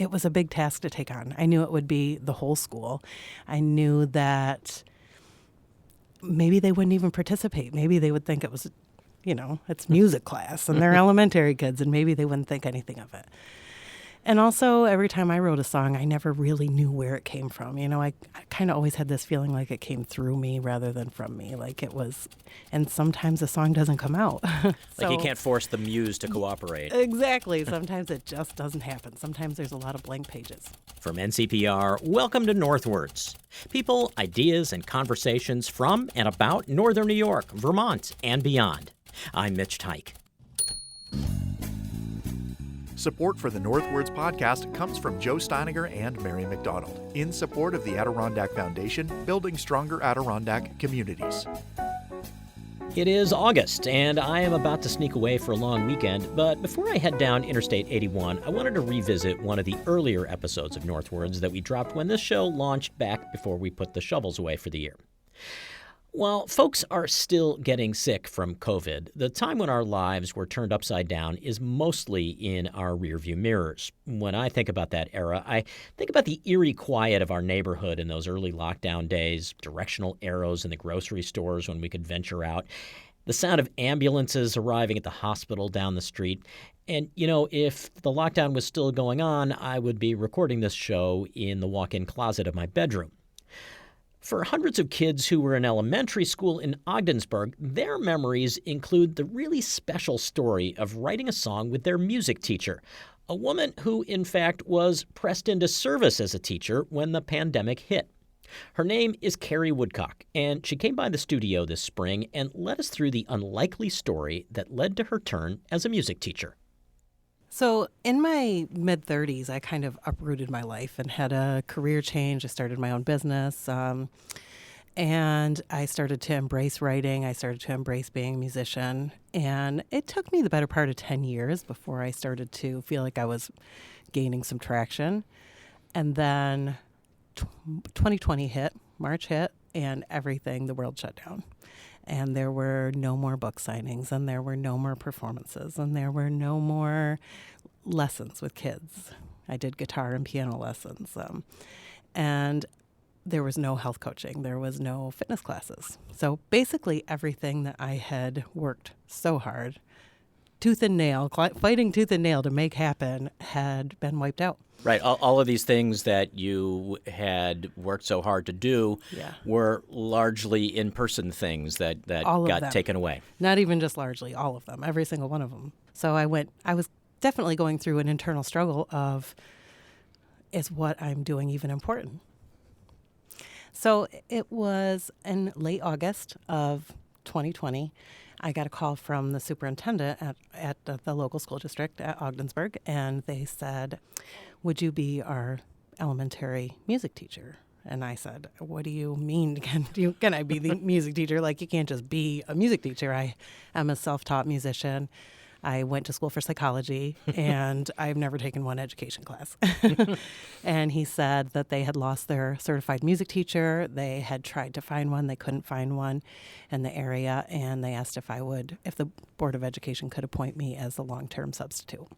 it was a big task to take on. I knew it would be the whole school. I knew that maybe they wouldn't even participate. Maybe they would think it was, it's music class and they're elementary kids, and maybe they wouldn't think anything of it. And also, every time I wrote a song, I never really knew where it came from. I kind of always had this feeling like it came through me rather than from me, like it was. And sometimes the song doesn't come out. Like you can't force the muse to cooperate. Exactly. Sometimes it just doesn't happen. Sometimes there's a lot of blank pages. From NCPR, welcome to Northwards. People, ideas, and conversations from and about Northern New York, Vermont, and beyond. I'm Mitch Teich. Support for the Northwards podcast comes from Joe Steiniger and Mary McDonald in support of the Adirondack Foundation, building stronger Adirondack communities. It is August, and I am about to sneak away for a long weekend, but before I head down Interstate 81, I wanted to revisit one of the earlier episodes of Northwards that we dropped when this show launched back before we put the shovels away for the year. While folks are still getting sick from COVID, the time when our lives were turned upside down is mostly in our rearview mirrors. When I think about that era, I think about the eerie quiet of our neighborhood in those early lockdown days, directional arrows in the grocery stores when we could venture out, the sound of ambulances arriving at the hospital down the street. And, if the lockdown was still going on, I would be recording this show in the walk-in closet of my bedroom. For hundreds of kids who were in elementary school in Ogdensburg, their memories include the really special story of writing a song with their music teacher, a woman who, in fact, was pressed into service as a teacher when the pandemic hit. Her name is Carrie Woodcock, and she came by the studio this spring and led us through the unlikely story that led to her turn as a music teacher. So in my mid-30s, I kind of uprooted my life and had a career change. I started my own business, and I started to embrace writing. I started to embrace being a musician. And it took me the better part of 10 years before I started to feel like I was gaining some traction. And then 2020 hit, March hit, and the world shut down. And there were no more book signings, and there were no more performances, and there were no more lessons with kids. I did guitar and piano lessons. And there was no health coaching. There was no fitness classes. So basically everything that I had worked so hard, fighting tooth and nail to make happen, had been wiped out. Right. All of these things that you had worked so hard to do were largely in-person things that got taken away. Not even just largely, all of them, every single one of them. So I was definitely going through an internal struggle of, is what I'm doing even important? So it was in late August of 2020. I got a call from the superintendent at the local school district at Ogdensburg, and they said, would you be our elementary music teacher? And I said, what do you mean? Can I be the music teacher? Like, you can't just be a music teacher. I am a self-taught musician. I went to school for psychology, and I've never taken one education class. And he said that they had lost their certified music teacher. They had tried to find one. They couldn't find one in the area, and they asked if the Board of Education could appoint me as the long-term substitute.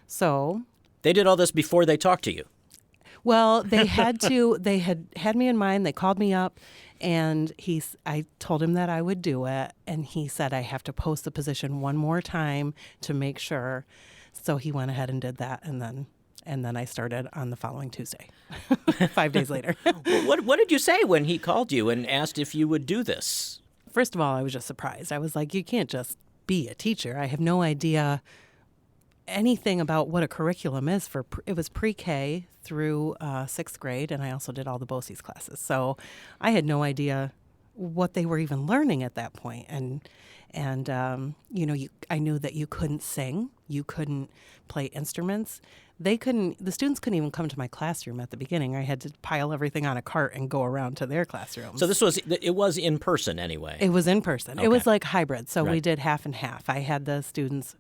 So they did all this before they talked to you. Well, they had had me in mind. They called me up, and I told him that I would do it, and he said I have to post the position one more time to make sure. So he went ahead and did that, and then I started on the following Tuesday, 5 days later. What did you say when he called you and asked if you would do this? First of all, I was just surprised. I was like, you can't just be a teacher. I have no idea anything about what a curriculum is it was pre-K through 6th grade, and I also did all the BOCES classes. So I had no idea what they were even learning at that point. And I knew that you couldn't sing, you couldn't play instruments. The students couldn't even come to my classroom at the beginning. I had to pile everything on a cart and go around to their classrooms. So it was in person anyway. It was in person. Okay. It was like hybrid. So Right. We did half and half. I had the students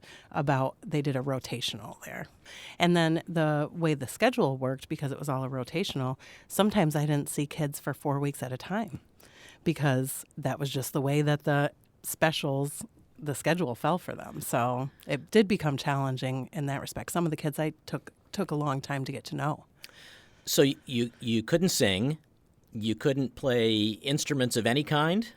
they did a rotational there. And then the way the schedule worked, because it was all a rotational, sometimes I didn't see kids for 4 weeks at a time, because that was just the way that the schedule fell for them. So it did become challenging in that respect. Some of the kids I took took a long time to get to know. So you couldn't sing, you couldn't play instruments of any kind?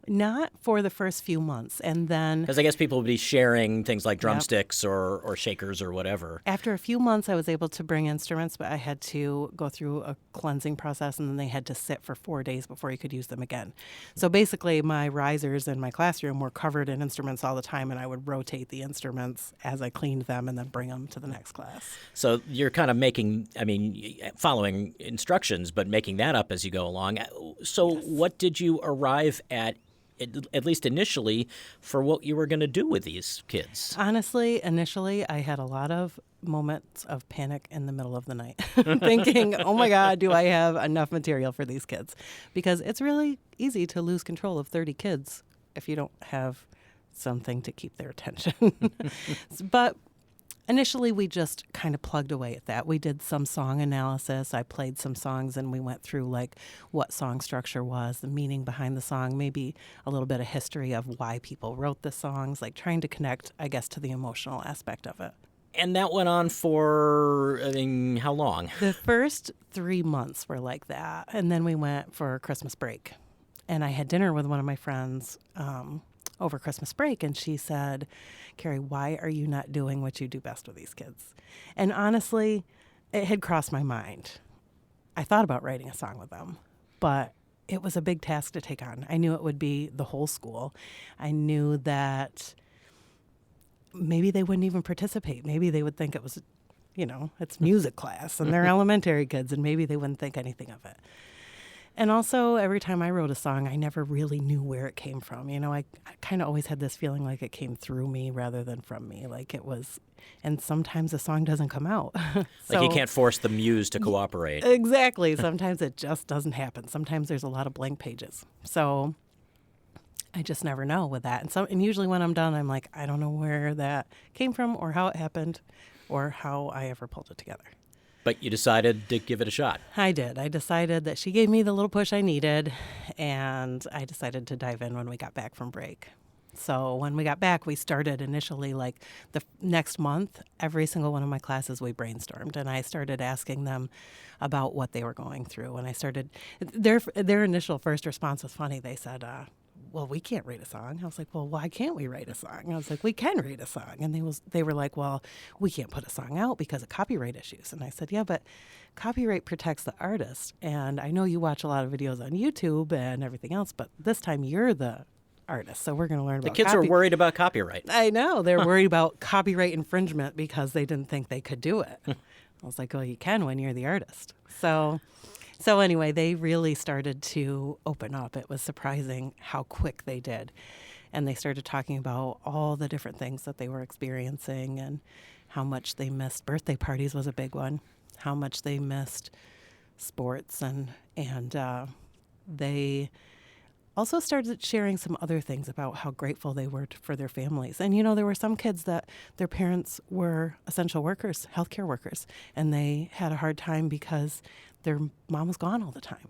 Not for the first few months. And then Because I guess people would be sharing things like drumsticks or shakers or whatever. after a few months, I was able to bring instruments, but I had to go through a cleansing process, and then they had to sit for 4 days before you could use them again. So basically, my risers in my classroom were covered in instruments all the time, and I would rotate the instruments as I cleaned them and then bring them to the next class. So you're kind of following instructions, but making that up as you go along. So what did you arrive at least initially, for what you were going to do with these kids? Honestly, initially, I had a lot of moments of panic in the middle of the night, thinking, oh my God, do I have enough material for these kids? Because it's really easy to lose control of 30 kids if you don't have something to keep their attention. But initially, we just kind of plugged away at that. We did some song analysis. I played some songs, and we went through like what song structure was, the meaning behind the song, maybe a little bit of history of why people wrote the songs, like trying to connect, I guess, to the emotional aspect of it. And that went on for, how long? The first 3 months were like that, and then we went for Christmas break. And I had dinner with one of my friends over Christmas break, and she said, Carrie, why are you not doing what you do best with these kids? And honestly, it had crossed my mind. I thought about writing a song with them, but it was a big task to take on. I knew it would be the whole school. I knew that maybe they wouldn't even participate. Maybe they would think it was, it's music class, and they're elementary kids, and maybe they wouldn't think anything of it. And also, every time I wrote a song, I never really knew where it came from. I kind of always had this feeling like it came through me rather than from me. Like it was, and sometimes a song doesn't come out. Like you can't force the muse to cooperate. Exactly. Sometimes it just doesn't happen. Sometimes there's a lot of blank pages. So I just never know with that. And usually when I'm done, I'm like, I don't know where that came from or how it happened or how I ever pulled it together. But you decided to give it a shot. I did. I decided that she gave me the little push I needed, and I decided to dive in when we got back from break. So when we got back, we started initially like the next month, every single one of my classes we brainstormed, and I started asking them about what they were going through. And I started, their initial first response was funny. They said, well, we can't write a song. I was like, well, why can't we write a song? I was like, we can write a song. And they were like, well, we can't put a song out because of copyright issues. And I said, yeah, but copyright protects the artist. And I know you watch a lot of videos on YouTube and everything else, but this time you're the artist. So we're going to learn about the kids are worried about copyright. I know. They're worried about copyright infringement because they didn't think they could do it. I was like, well, you can when you're the artist. So anyway, they really started to open up. It was surprising how quick they did. And they started talking about all the different things that they were experiencing and how much they missed. Birthday parties was a big one. How much they missed sports. And they also started sharing some other things about how grateful they were for their families. And, there were some kids that their parents were essential workers, healthcare workers, and they had a hard time because their mom was gone all the time.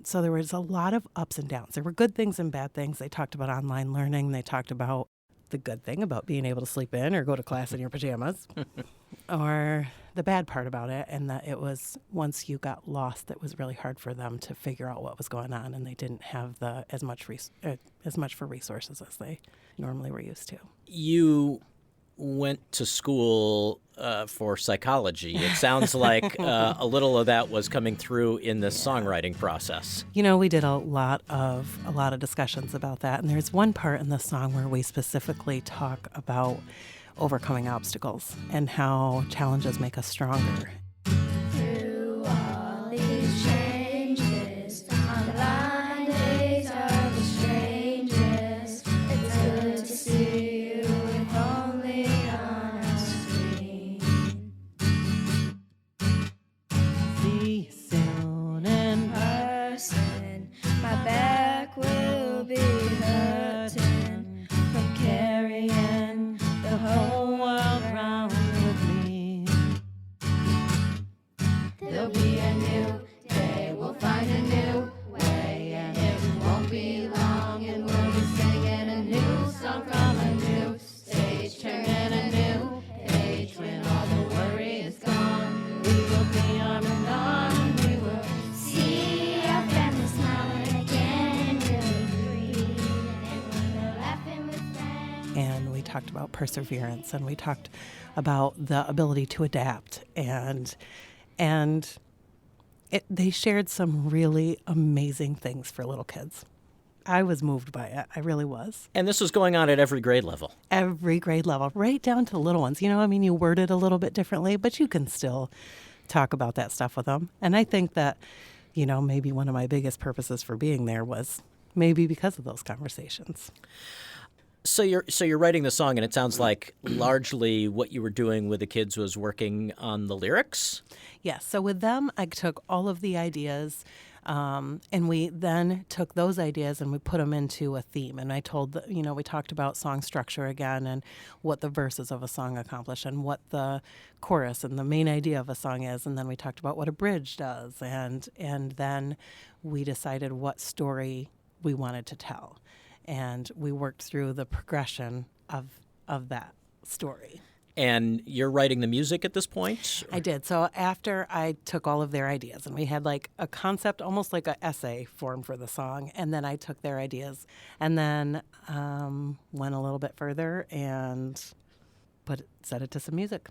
So there was a lot of ups and downs. There were good things and bad things. They talked about online learning. They talked about the good thing about being able to sleep in or go to class in your pajamas, or the bad part about it, and that it was once you got lost, it was really hard for them to figure out what was going on, and they didn't have as much for resources as they normally were used to. You went to school for psychology. It sounds like a little of that was coming through in the songwriting process. We did a lot of discussions about that, and there's one part in the song where we specifically talk about overcoming obstacles and how challenges make us stronger. Through all these changes, my blind days are the strangest. It's good to see you if only on a screen. See you soon in person, my back will be hurting from carrying the whole world round with me. perseverance, and we talked about the ability to adapt, and they shared some really amazing things for little kids. I was moved by it. I really was. And this was going on at every grade level. Every grade level, right down to the little ones. You know, I mean, you word it a little bit differently, but you can still talk about that stuff with them. And I think that, you know, maybe one of my biggest purposes for being there was maybe because of those conversations. So you're writing the song, and it sounds like largely what you were doing with the kids was working on the lyrics? Yes. So with them, I took all of the ideas, and we then took those ideas and we put them into a theme. And I told, we talked about song structure again and what the verses of a song accomplish and what the chorus and the main idea of a song is. And then we talked about what a bridge does. And then we decided what story we wanted to tell. And we worked through the progression of that story. And you're writing the music at this point? I did. So after I took all of their ideas, and we had like a concept, almost like an essay form for the song, and then I took their ideas and then went a little bit further and set it to some music.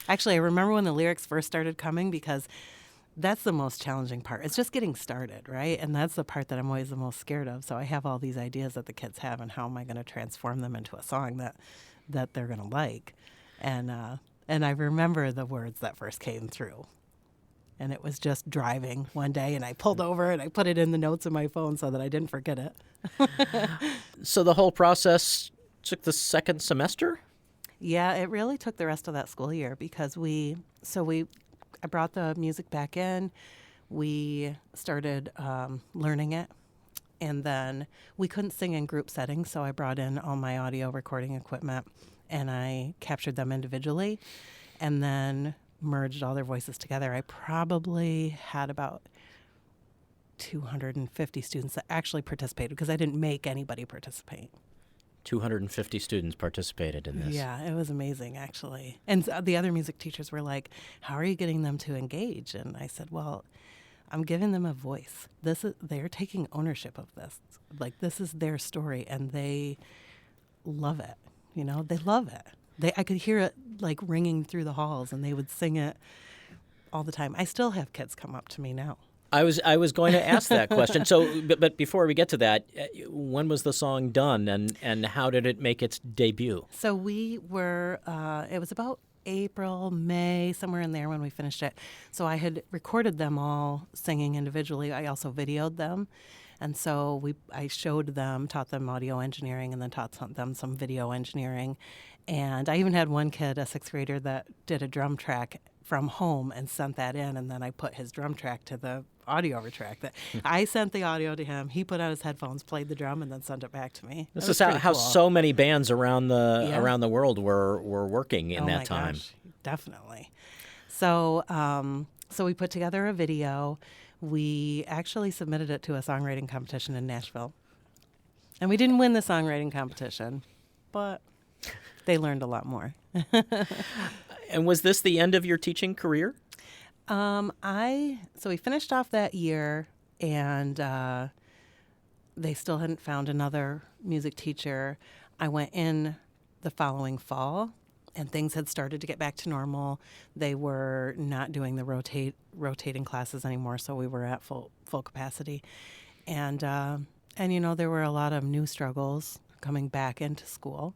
Actually, I remember when the lyrics first started coming, because that's the most challenging part. It's just getting started, right? And that's the part that I'm always the most scared of. So I have all these ideas that the kids have, and how am I going to transform them into a song that they're going to like? And I remember the words that first came through. And it was just driving one day, and I pulled over and I put it in the notes of my phone so that I didn't forget it. So the whole process took the second semester? Yeah, it really took the rest of that school year, because I brought the music back in. We started learning it. And then we couldn't sing in group settings, so I brought in all my audio recording equipment and I captured them individually and then merged all their voices together. I probably had about 250 students that actually participated, because I didn't make anybody participate. 250 students participated in this. Yeah, it was amazing, actually. And the other music teachers were like, how are you getting them to engage? And I said, well, I'm giving them a voice. They're taking ownership of this. Like, this is their story, and they love it. You know, they love it. I could hear it like ringing through the halls, and they would sing it all the time. I still have kids come up to me now. I was going to ask that question. So, but before we get to that, when was the song done, and how did it make its debut? So we were. It was about April, May, somewhere in there when we finished it. So I had recorded them all singing individually. I also videoed them. And so I showed them, taught them audio engineering, and then taught them some video engineering. And I even had one kid, a sixth grader, that did a drum track from home and sent that in. And then I put his drum track to the audio track. I sent the audio to him. He put on his headphones, played the drum, and then sent it back to me. This is how so many bands around the world were working in that time. Gosh, definitely. So we put together a video. We actually submitted it to a songwriting competition in Nashville. And we didn't win the songwriting competition, but they learned a lot more. And was this the end of your teaching career? So we finished off that year, and they still hadn't found another music teacher. I went in the following fall, and things had started to get back to normal. They were not doing the rotating classes anymore, so we were at full capacity. And there were a lot of new struggles coming back into school.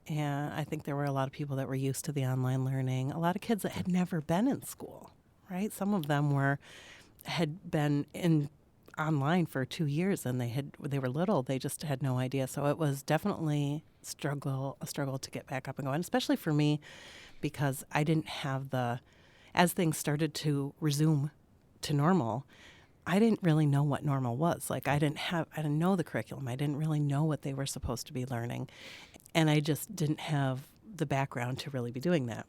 And I think there were a lot of people that were used to the online learning, a lot of kids that had never been in school, right? Some of them had been in online for 2 years, and they were little. They just had no idea. So it was definitely a struggle to get back up and going, especially for me, because I didn't have as things started to resume to normal, I didn't really know what normal was. Like, I didn't know the curriculum. I didn't really know what they were supposed to be learning. And I just didn't have the background to really be doing that.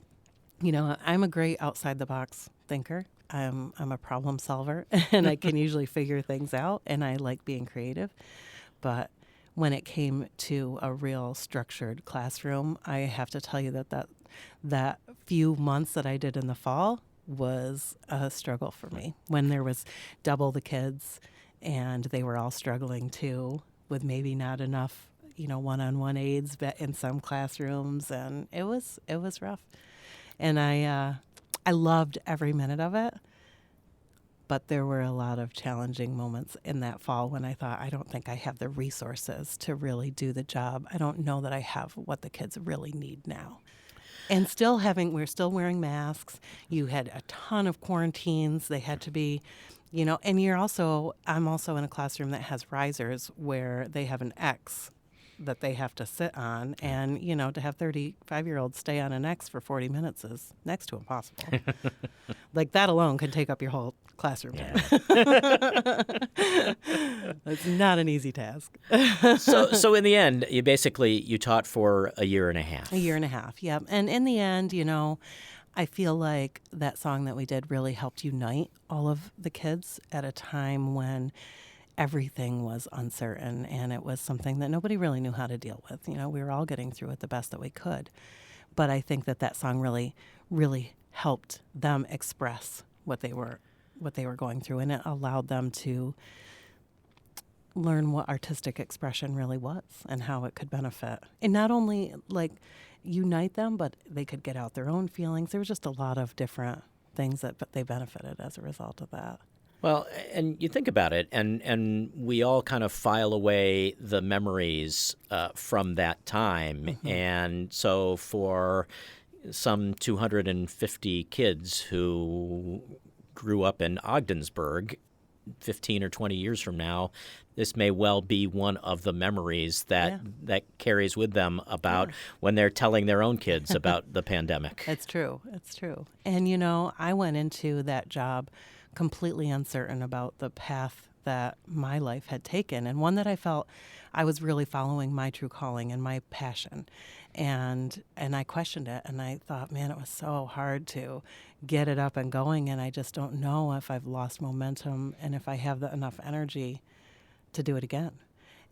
You know, I'm a great outside the box thinker. I'm a problem solver, and I can usually figure things out, and I like being creative. But when it came to a real structured classroom, I have to tell you that few months that I did in the fall was a struggle for me, when there was double the kids and they were all struggling too, with maybe not enough one-on-one aids in some classrooms, and it was rough. And I loved every minute of it. But there were a lot of challenging moments in that fall when I thought, I don't think I have the resources to really do the job. I don't know that I have what the kids really need now. And we're still wearing masks. You had a ton of quarantines. They had to be, and I'm also in a classroom that has risers where they have an X that they have to sit on. And, to have 35-year-olds stay on an X for 40 minutes is next to impossible. Like that alone can take up your whole classroom time. It's not an easy task. So in the end, you taught for a year and a half. A year and a half, yeah. And in the end, I feel like that song that we did really helped unite all of the kids at a time when everything was uncertain, and it was something that nobody really knew how to deal with. We were all getting through it the best that we could. But I think that song really, really helped them express what they were going through, and it allowed them to learn what artistic expression really was and how it could benefit. And not only unite them, but they could get out their own feelings. There was just a lot of different things that they benefited as a result of that. Well, and you think about it, and we all kind of file away the memories from that time. Mm-hmm. And so for some 250 kids who grew up in Ogdensburg 15 or 20 years from now, this may well be one of the memories that carries with them about when they're telling their own kids about the pandemic. It's true. And, I went into that job completely uncertain about the path that my life had taken, and one that I felt I was really following my true calling and my passion. And I questioned it, and I thought, man, it was so hard to get it up and going, and I just don't know if I've lost momentum and if I have enough energy to do it again.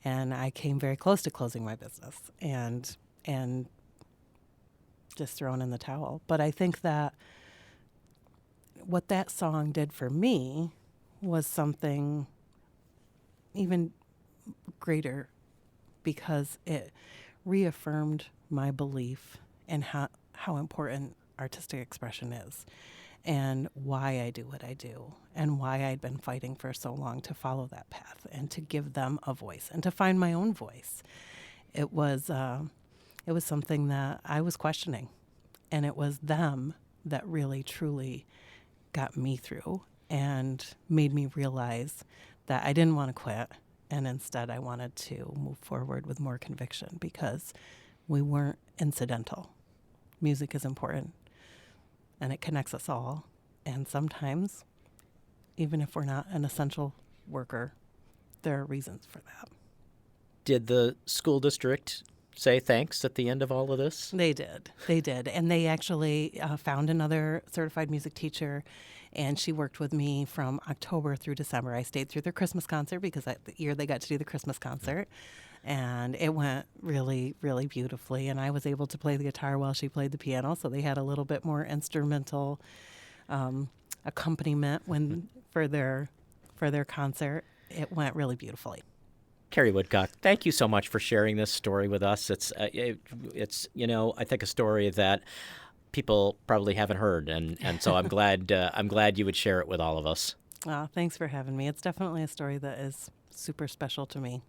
And I came very close to closing my business and just throwing in the towel. But I think that what that song did for me was something even greater, because it reaffirmed my belief in how important artistic expression is, and why I do what I do, and why I'd been fighting for so long to follow that path and to give them a voice and to find my own voice. It was something that I was questioning, and it was them that really, truly got me through and made me realize that I didn't want to quit, and instead I wanted to move forward with more conviction, because we weren't incidental. Music is important, and it connects us all. And sometimes, even if we're not an essential worker, there are reasons for that. Did the school district say thanks at the end of all of this? They did. And they actually found another certified music teacher, and she worked with me from October through December. I stayed through their Christmas concert, because that year they got to do the Christmas concert. And it went really, really beautifully. And I was able to play the guitar while she played the piano, so they had a little bit more instrumental accompaniment for their concert. It went really beautifully. Carrie Woodcock, thank you so much for sharing this story with us. It's I think a story that people probably haven't heard, and so I'm glad you would share it with all of us. Thanks for having me. It's definitely a story that is super special to me.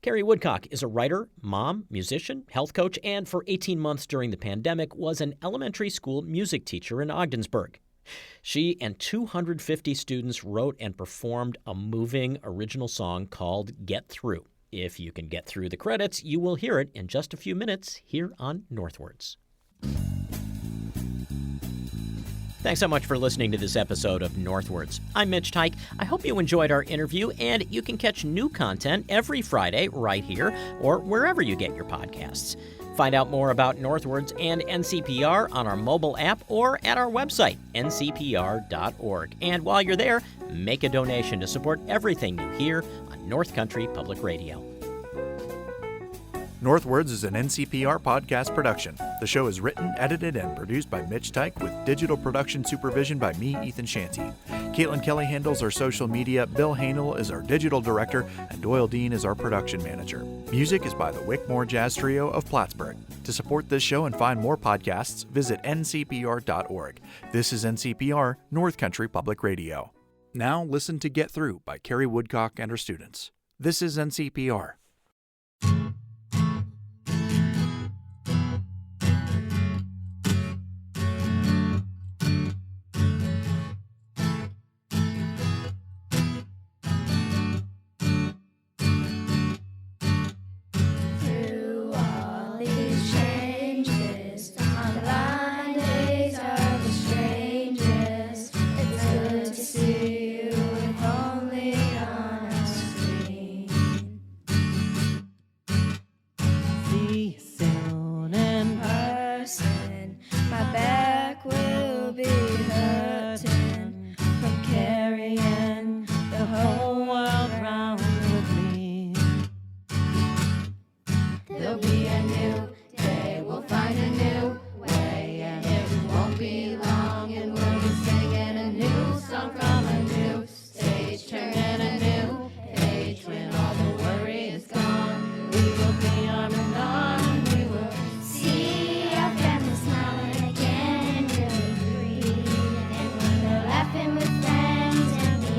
Carrie Woodcock is a writer, mom, musician, health coach, and for 18 months during the pandemic was an elementary school music teacher in Ogdensburg. She and 250 students wrote and performed a moving original song called Get Through. If you can get through the credits, you will hear it in just a few minutes here on Northwards. Thanks so much for listening to this episode of Northwards. I'm Mitch Tyke. I hope you enjoyed our interview, and you can catch new content every Friday right here or wherever you get your podcasts. Find out more about Northwards and NCPR on our mobile app or at our website, ncpr.org. And while you're there, make a donation to support everything you hear on North Country Public Radio. Northwards is an NCPR podcast production. The show is written, edited, and produced by Mitch Tyke with digital production supervision by me, Ethan Shanty. Caitlin Kelly handles our social media, Bill Hanel is our digital director, and Doyle Dean is our production manager. Music is by the Wickmore Jazz Trio of Plattsburgh. To support this show and find more podcasts, visit ncpr.org. This is NCPR, North Country Public Radio. Now listen to Get Through by Carrie Woodcock and her students. This is NCPR. Through all these changes, on the line days are the strangest. It's good to see you if only on a screen. See you soon in Person, my back will be hurting from carrying the whole world round with me. There'll be a new day, we'll find a new way, and it won't be long, and we'll be singing a new song from a new stage, turning a new page when all the worry is gone. We will be arm in arm, we will see our family smiling again, really breathe, and when we're laughing with friends, and we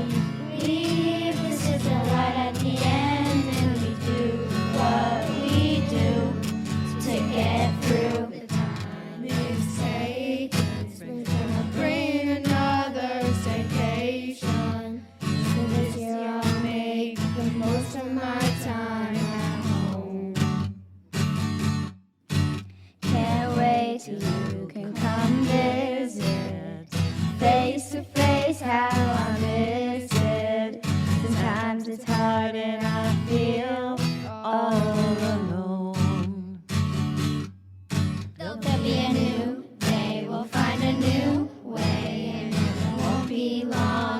believe this is the light at the end, and we do what we do to get through. The time is taken, spring's gonna bring another staycation. So this year I'll make the most of my time at home. Can't wait till you can come visit, face to face how I miss it. Sometimes it's hard and I feel all alone. There'll be a new day, we'll find a new way, and it won't be long.